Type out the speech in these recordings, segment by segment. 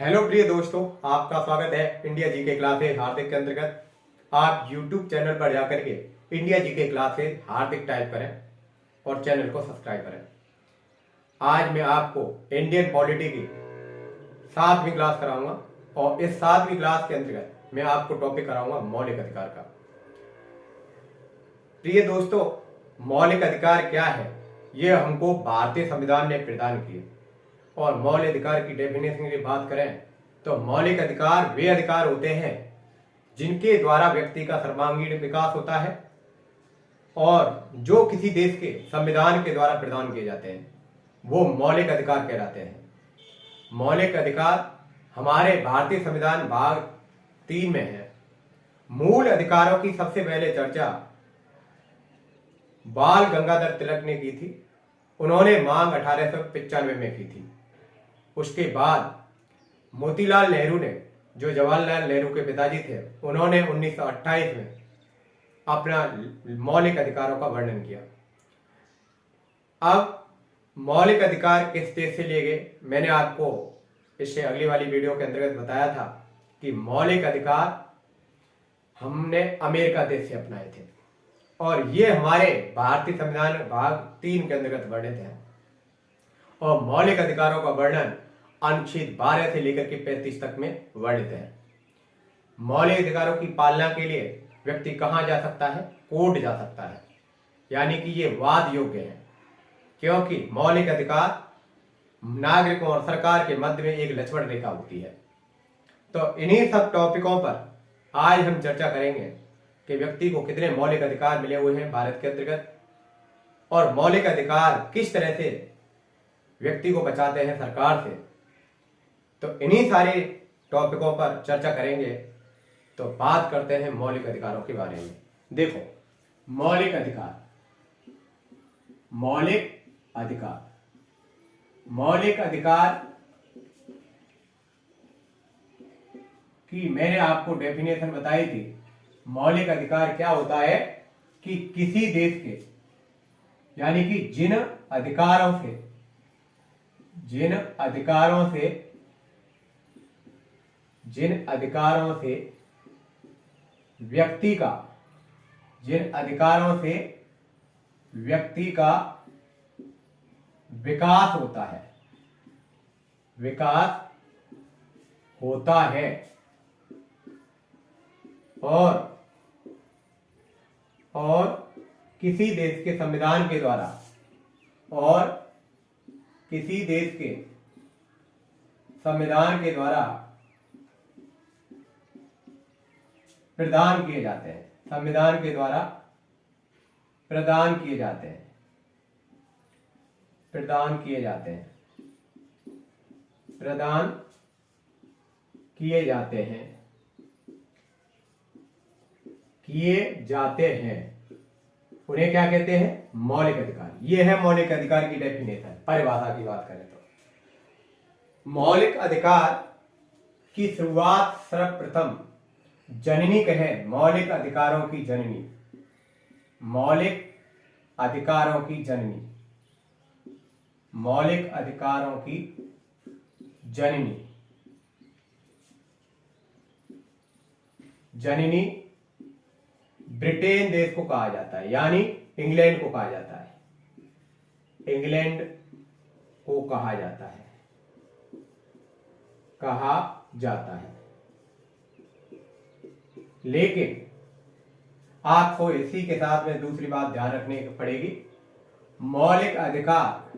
Hello प्रिय दोस्तों, आपका स्वागत है इंडिया जीके क्लासेस हार्दिक के अंतर्गत। आप यूट्यूब चैनल पर जाकर के इंडिया जीके क्लासेस हार्दिक टाइप करें और चैनल को सब्सक्राइब करें। आज मैं आपको इंडियन पॉलिटी की 7वीं क्लास कराऊंगा और इस 7वीं क्लास के अंतर्गत मैं आपको टॉपिक कराऊंगा मौलिक अधिकार का। प्रिय दोस्तों, मौलिक अधिकार क्या है, ये हमको भारतीय संविधान ने प्रदान किए। और मौलिक अधिकार की डेफिनेशन की बात करें तो मौलिक अधिकार वे अधिकार होते हैं जिनके द्वारा व्यक्ति का सर्वांगीण विकास होता है और जो किसी देश के संविधान के द्वारा प्रदान किए जाते हैं वो मौलिक अधिकार कहलाते हैं। मौलिक अधिकार हमारे भारतीय संविधान भाग 3 में है। मूल अधिकारों की सबसे पहले चर्चा बाल गंगाधर तिलक ने की थी। उन्होंने मांग 1895 में की थी। उसके बाद मोतीलाल नेहरू ने, जो जवाहरलाल नेहरू के पिताजी थे, उन्होंने 1928 में अपना मौलिक अधिकारों का वर्णन किया। अब मौलिक अधिकार किस देश से लिए गए, मैंने आपको इससे अगली वाली वीडियो के अंतर्गत बताया था कि मौलिक अधिकार हमने अमेरिका देश से अपनाए थे और ये हमारे भारतीय संविधान भाग 3 के अंतर्गत वर्णित है। और मौलिक अधिकारों का वर्णन अनुच्छेद 12 से लेकर के 35 तक में वर्णित है। मौलिक अधिकारों की पालना के लिए व्यक्ति कहां जा सकता है? कोर्ट जा सकता है, यानी कि ये वाद योग्य है, क्योंकि मौलिक अधिकार नागरिकों और सरकार के मध्य में एक लक्ष्मण रेखा होती है। तो इन्हीं सब टॉपिकों पर आज हम चर्चा करेंगे कि व्यक्ति को कितने मौलिक अधिकार मिले हुए हैं भारत के अंतर्गत और मौलिक अधिकार किस तरह से व्यक्ति को बचाते हैं सरकार से। तो इन्हीं सारे टॉपिकों पर चर्चा करेंगे। तो बात करते हैं मौलिक अधिकारों के बारे में। देखो, मौलिक अधिकार की मैंने आपको डेफिनेशन बताई थी। मौलिक अधिकार क्या होता है कि किसी देश के, यानी कि जिन अधिकारों से व्यक्ति का विकास होता है और किसी देश के संविधान के द्वारा प्रदान किए जाते हैं। उन्हें क्या कहते हैं? मौलिक अधिकार। ये है मौलिक अधिकार की डेफिनेशन। परिभाषा की बात करें तो मौलिक अधिकार की शुरुआत सर्वप्रथम जननी कहे, मौलिक अधिकारों की जननी ब्रिटेन देश को कहा जाता है, यानी इंग्लैंड को कहा जाता है। लेकिन आपको इसी के साथ में दूसरी बात ध्यान रखने की पड़ेगी। मौलिक अधिकार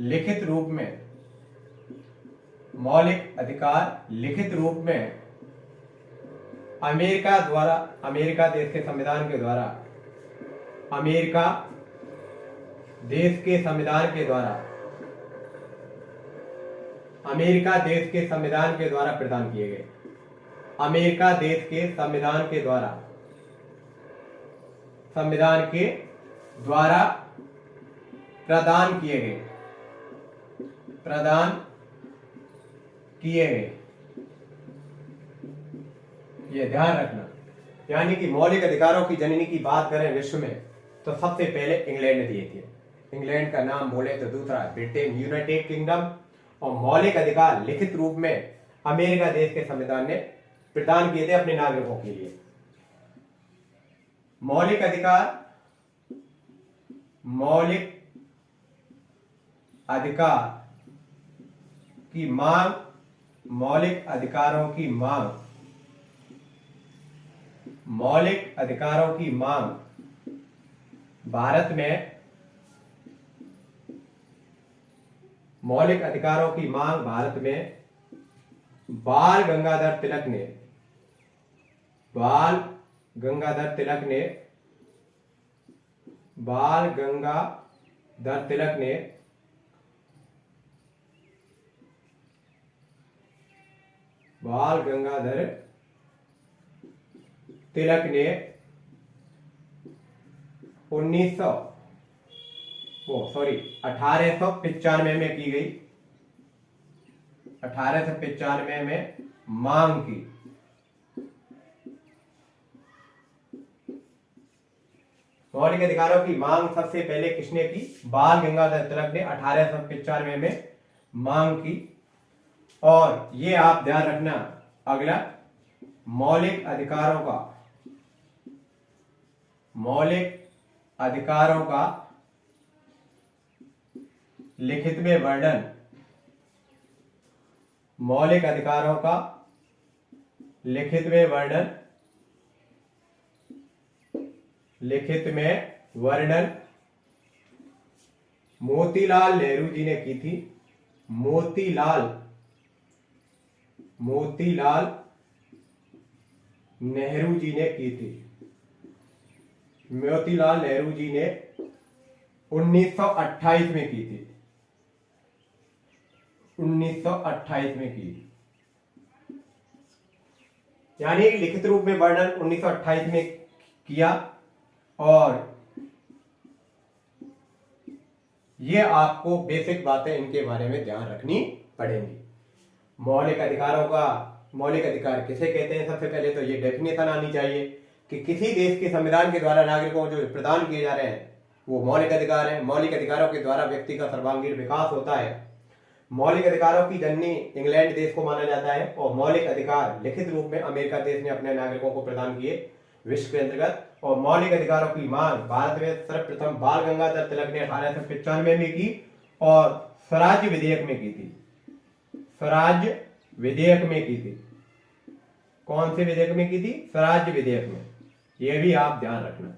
लिखित रूप में अमेरिका देश के संविधान के द्वारा प्रदान किए गए। ये ध्यान रखना। यानी कि मौलिक अधिकारों की जननी की बात करें विश्व में तो सबसे पहले इंग्लैंड दिए थे। इंग्लैंड का नाम बोले तो दूसरा ब्रिटेन, यूनाइटेड किंगडम। और मौलिक अधिकार लिखित रूप में अमेरिका देश के संविधान ने प्रदान किए थे अपने नागरिकों के लिए। मौलिक अधिकार, मौलिक अधिकार की मांग, मौलिक अधिकारों की मांग, मौलिक अधिकारों की मांग भारत में, मौलिक अधिकारों की मांग भारत में बाल गंगाधर तिलक ने, बाल गंगाधर तिलक ने, बाल गंगाधर तिलक ने बाल गंगाधर तिलक ने 1895 में की गई, 1895 में मांग की। मौलिक अधिकारों की मांग सबसे पहले किसने की? बाल गंगाधर तिलक ने 1895 में मांग की। और ये आप ध्यान रखना, अगला मौलिक अधिकारों का, मौलिक अधिकारों का लिखित में वर्णन, मौलिक अधिकारों का लिखित में वर्णन, लिखित में वर्णन मोतीलाल नेहरू जी ने की थी। मोतीलाल नेहरू जी ने की थी। मोतीलाल नेहरू जी ने 1928 में की थी, 1928 में की। यानी लिखित रूप में वर्णन 1928 में किया। और ये आपको बेसिक बातें इनके बारे में ध्यान रखनी पड़ेंगी। मौलिक अधिकारों का, मौलिक अधिकार किसे कहते हैं? सबसे पहले तो ये डेफिनेशन आनी चाहिए कि किसी देश के संविधान के द्वारा नागरिकों को जो प्रदान किए जा रहे हैं वो मौलिक अधिकार है। मौलिक अधिकारों के द्वारा व्यक्ति का सर्वांगीण विकास होता है। मौलिक अधिकारों की जननी इंग्लैंड देश को माना जाता है। और मौलिक अधिकार लिखित रूप में अमेरिका देश ने अपने नागरिकों को प्रदान किए विश्व के अंतर्गत। और मौलिक अधिकारों की मांग भारत में सर्वप्रथम बाल गंगाधर तिलक ने 1895 में की और स्वराज्य विधेयक में की थी। स्वराज्य विधेयक में की थी। कौन से विधेयक में की थी? स्वराज्य विधेयक में। यह भी आप ध्यान रखना।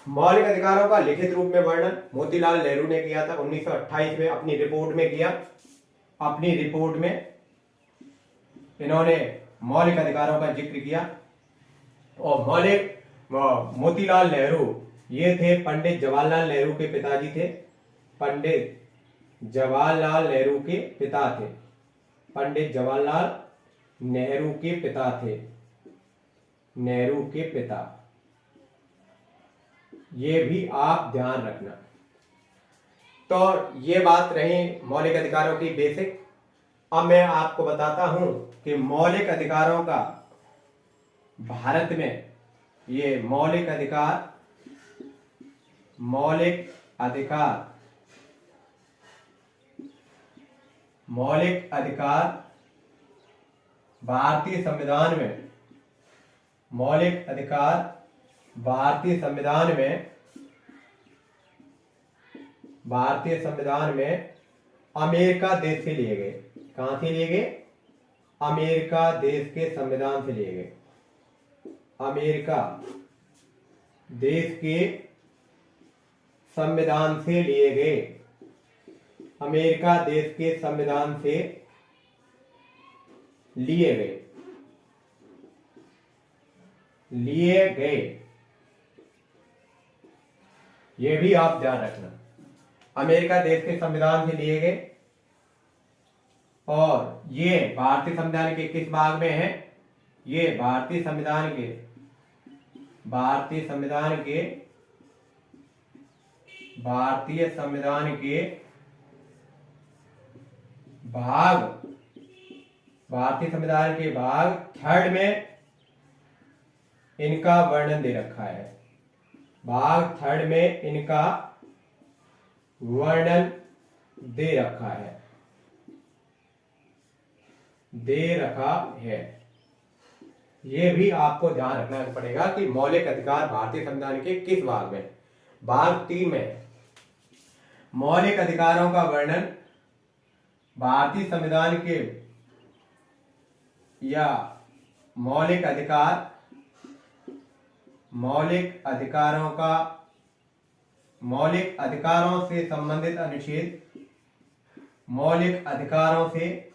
मौलिक अधिकारों का लिखित रूप में वर्णन मोतीलाल नेहरू ने किया था 1928 में, अपनी रिपोर्ट में किया। अपनी रिपोर्ट में इन्होंने मौलिक अधिकारों का जिक्र किया। और मोतीलाल नेहरू ये थे पंडित जवाहरलाल नेहरू के पिताजी थे। पंडित जवाहरलाल नेहरू के पिता थे। पंडित जवाहरलाल नेहरू के पिता थे। नेहरू के पिता, ये भी आप ध्यान रखना। तो ये बात रही मौलिक अधिकारों की बेसिक। अब मैं आपको बताता हूं कि मौलिक अधिकारों का भारत में, ये मौलिक अधिकार, मौलिक अधिकार, मौलिक अधिकार भारतीय संविधान में, मौलिक अधिकार भारतीय संविधान में, भारतीय संविधान में अमेरिका देश से लिए गए। कहां से लिए गए? अमेरिका देश के संविधान से लिए गए। अमेरिका देश के संविधान से लिए गए। अमेरिका देश के संविधान से लिए गए, लिए गए। यह भी आप ध्यान रखना, अमेरिका देश के संविधान से लिए गए। और ये भारतीय संविधान के किस भाग में है? ये भारतीय संविधान के, भारतीय संविधान के, भारतीय संविधान के भाग, भारतीय संविधान के भाग 3 में इनका वर्णन दे रखा है। भाग थर्ड में इनका वर्णन दे रखा है, ये भी आपको ध्यान रखना पड़ेगा कि मौलिक अधिकार भारतीय संविधान के किस भाग में। भाग 3 में मौलिक अधिकारों का वर्णन भारतीय संविधान के या मौलिक अधिकारों से संबंधित अनुच्छेद, मौलिक अधिकारों से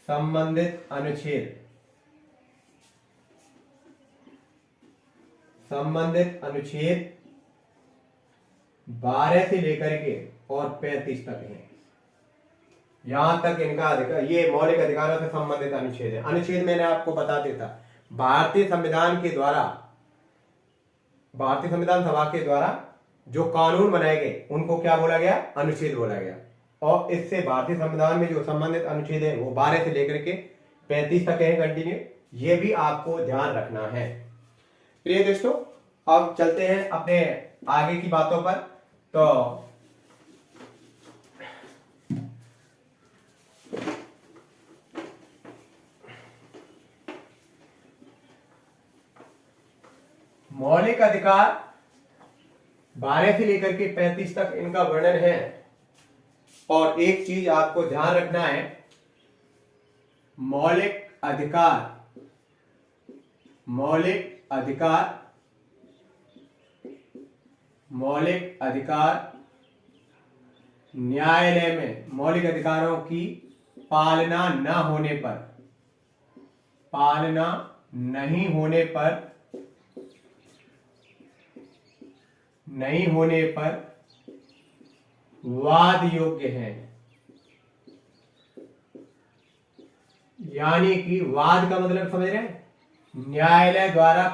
संबंधित अनुच्छेद 12 से लेकर के और 35 तक है। यहां तक इनका अधिकार, ये मौलिक अधिकारों से संबंधित अनुच्छेद है। अनुच्छेद मैंने आपको बता देता, भारतीय संविधान सभा के द्वारा जो कानून बनाए गए उनको क्या बोला गया? अनुच्छेद बोला गया। और इससे भारतीय संविधान में जो संबंधित अनुच्छेद है वो 12 से लेकर के 35 तक है कंटिन्यू, ये भी आपको ध्यान रखना है। प्रिय दोस्तों, अब चलते हैं अपने आगे की बातों पर। तो मौलिक अधिकार 12 से लेकर के 35 तक इनका वर्णन है। और एक चीज आपको ध्यान रखना है, मौलिक अधिकार न्यायालय में मौलिक अधिकारों की पालना नहीं होने पर वाद योग्य है। यानी कि वाद का मतलब समझ रहे हैं? न्यायालय द्वारा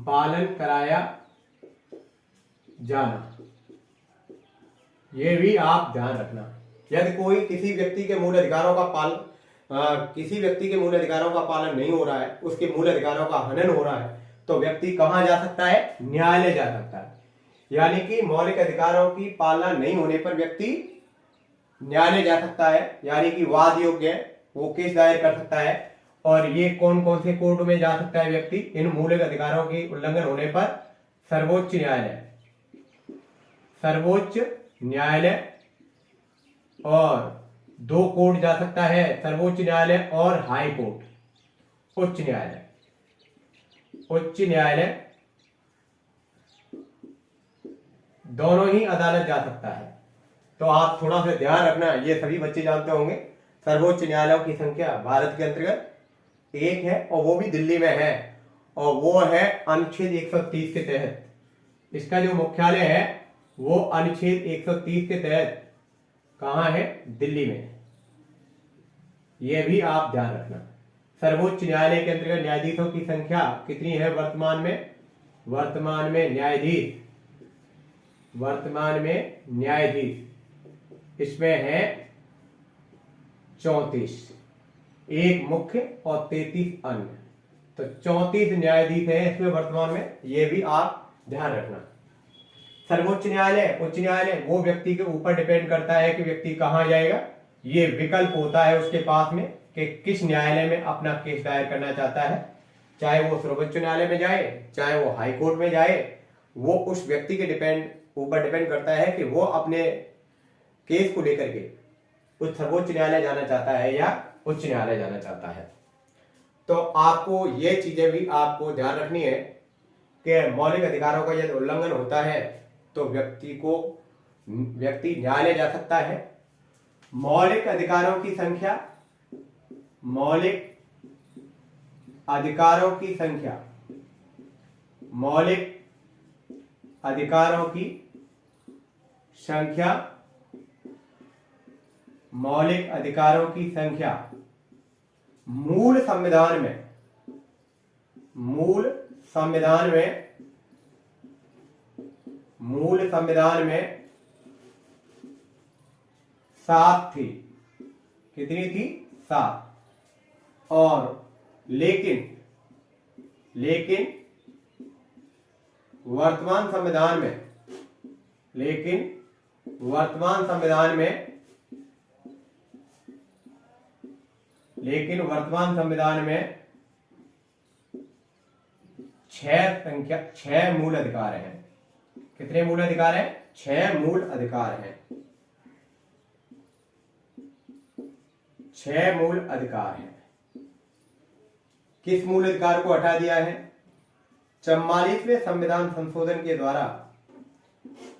पालन कराया जाना, ये भी आप ध्यान रखना। यदि कोई किसी व्यक्ति के मूल अधिकारों का पालन नहीं हो रहा है, उसके मूल अधिकारों का हनन हो रहा है, तो व्यक्ति कहां जा सकता है? न्यायालय जा सकता है। यानी कि मौलिक अधिकारों की पालना नहीं होने पर व्यक्ति न्यायालय जा सकता है, यानी कि वाद योग्य है, वो केस दायर कर सकता है। और ये कौन कौन से कोर्ट में जा सकता है व्यक्ति इन मौलिक अधिकारों की उल्लंघन होने पर? सर्वोच्च न्यायालय और 2 कोर्ट जा सकता है, सर्वोच्च न्यायालय और हाई कोर्ट, उच्च न्यायालय दोनों ही अदालत जा सकता है। तो आप थोड़ा सा ध्यान रखना, ये सभी बच्चे जानते होंगे सर्वोच्च न्यायालयों की संख्या भारत के अंतर्गत 1 है और वो भी दिल्ली में है, और वो है अनुच्छेद 130 के तहत। इसका जो मुख्यालय है वो अनुच्छेद 130 के तहत कहां है? दिल्ली में। यह भी आप ध्यान रखना। सर्वोच्च न्यायालय के अंतर्गत न्यायाधीशों की संख्या कितनी है वर्तमान में न्यायाधीश इसमें है 34, 1 मुख्य और 33 अन्य, तो 34 न्यायाधीश हैं इसमें वर्तमान में, ये भी आप ध्यान रखना। सर्वोच्च न्यायालय, उच्च न्यायालय वो व्यक्ति के ऊपर डिपेंड करता है कि व्यक्ति कहां जाएगा। ये विकल्प होता है उसके पास में कि किस न्यायालय में अपना केस दायर करना चाहता है, चाहे वो सर्वोच्च न्यायालय में जाए, चाहे वो हाई कोर्ट में जाए। वो उस व्यक्ति के ऊपर डिपेंड करता है कि वो अपने केस को लेकर के उस सर्वोच्च न्यायालय जाना चाहता है या उच्च न्यायालय जाना चाहता है। तो आपको ये चीजें भी आपको ध्यान रखनी है कि मौलिक अधिकारों का यदि उल्लंघन होता है तो व्यक्ति न्यायालय जा सकता है। मौलिक अधिकारों की संख्या मूल संविधान में मूल संविधान में 7 थी। कितनी थी? 7। और लेकिन वर्तमान संविधान में 6 मूल अधिकार हैं। कितने मूल अधिकार हैं? 6 मूल अधिकार हैं। 6 मूल अधिकार हैं। किस मूल अधिकार को हटा दिया है? 44वें संविधान संशोधन के द्वारा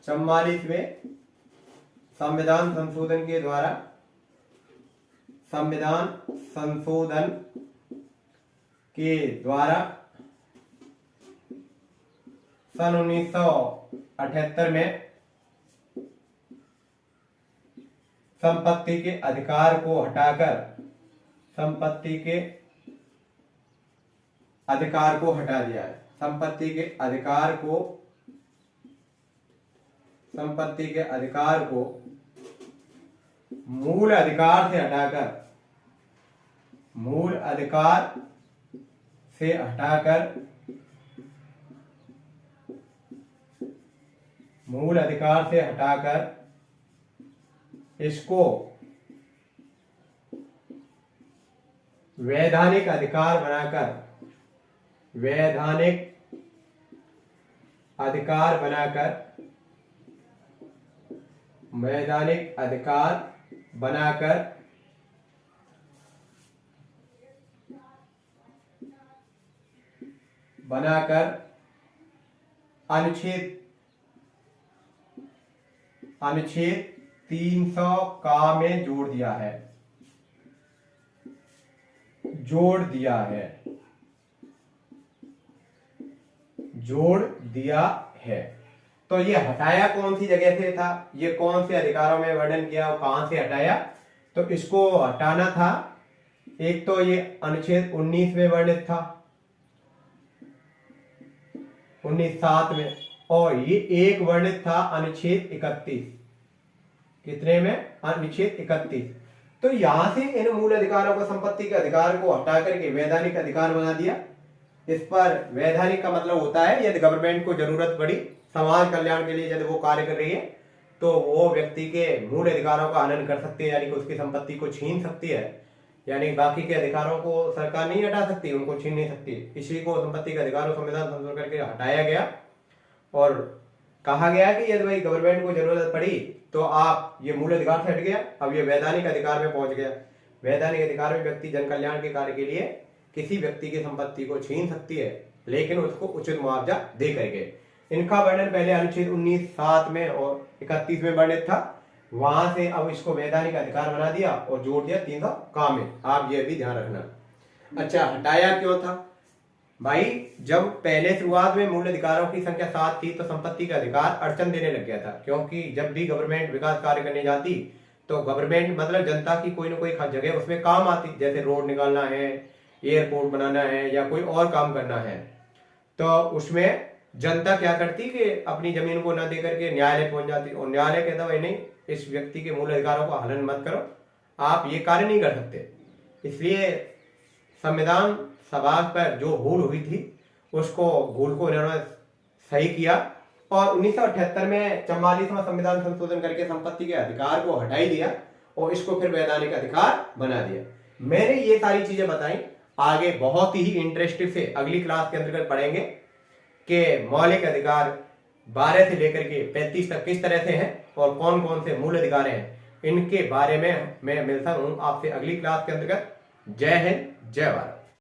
44वें संविधान संशोधन के द्वारा सन 1978 में संपत्ति के अधिकार को हटाकर संपत्ति के अधिकार को मूल अधिकार से हटाकर इसको वैधानिक अधिकार बनाकर अनुच्छेद 300 का में जोड़ दिया है। तो ये हटाया कौन सी जगह से था? ये कौन से अधिकारों में वर्णन किया और कहां से हटाया? तो इसको हटाना था, एक तो ये अनुच्छेद 19 में वर्णित था, 19(7) में, और ये एक वर्णित था अनुच्छेद 31। कितने में? अनुच्छेद 31। तो यहां से इन मूल अधिकारों को, संपत्ति के अधिकार को हटा करके वैधानिक अधिकार बना दिया। इस पर वैधानिक का मतलब होता है यदि गवर्नमेंट को जरूरत पड़ी समाज कल्याण के लिए, यदि वो कार्य कर रही है तो वो व्यक्ति के मूल अधिकारों का हनन कर सकती है, यानी कि उसकी संपत्ति को छीन सकती है। यानी बाकी के अधिकारों को सरकार नहीं हटा सकती, उनको छीन नहीं सकती। इसी को संपत्ति के अधिकार और संविधान संशोधन करके हटाया गया और कहा गया कि यदि भाई गवर्नमेंट को जरूरत पड़ी तो आप, ये मूल अधिकार से हट गया, अब ये वैधानिक अधिकार में पहुंच गया। वैधानिक अधिकार में व्यक्ति जन कल्याण के कार्य के लिए किसी व्यक्ति की संपत्ति को छीन सकती है, लेकिन उसको उचित मुआवजा दे करके। इनका वर्णन पहले अनुच्छेद 19(7) में और 31 में वर्णित था, वहां से अब इसको वैधानिक अधिकार बना दिया और जोड़ दिया 300 का में। आप ये भी ध्यान रखना। अच्छा, हटाया क्यों था भाई? जब पहले शुरुआत में मूल अधिकारों की संख्या 7 थी तो संपत्ति का अधिकार अड़चन देने लग गया था, क्योंकि जब भी गवर्नमेंट विकास कार्य करने जाती तो गवर्नमेंट मतलब जनता की कोई ना कोई जगह उसमें काम आती, जैसे रोड निकालना है, एयरपोर्ट बनाना है या कोई और काम करना है, तो उसमें जनता क्या करती कि अपनी जमीन को न दे करके न्यायालय पहुंच जाती, और न्यायालय कहता भाई नहीं, इस व्यक्ति के मूल अधिकारों को हनन मत करो, आप ये कार्य नहीं कर सकते। इसलिए संविधान सभा पर जो भूल हुई थी उसको भूल को इन्होंने सही किया और 1978 में 44वां संविधान संशोधन करके संपत्ति के अधिकार को हटा ही दिया और इसको फिर वैधानिक अधिकार बना दिया। मैंने ये सारी चीजें बताई, आगे बहुत ही इंटरेस्टिंग से अगली क्लास के अंतर्गत पढ़ेंगे कि मौलिक अधिकार 12 से लेकर के 35 तक किस तरह से हैं और कौन कौन से मूल अधिकार हैं। इनके बारे में मैं मिलता हूं आपसे अगली क्लास के अंतर्गत। जय हिंद, जय भारत।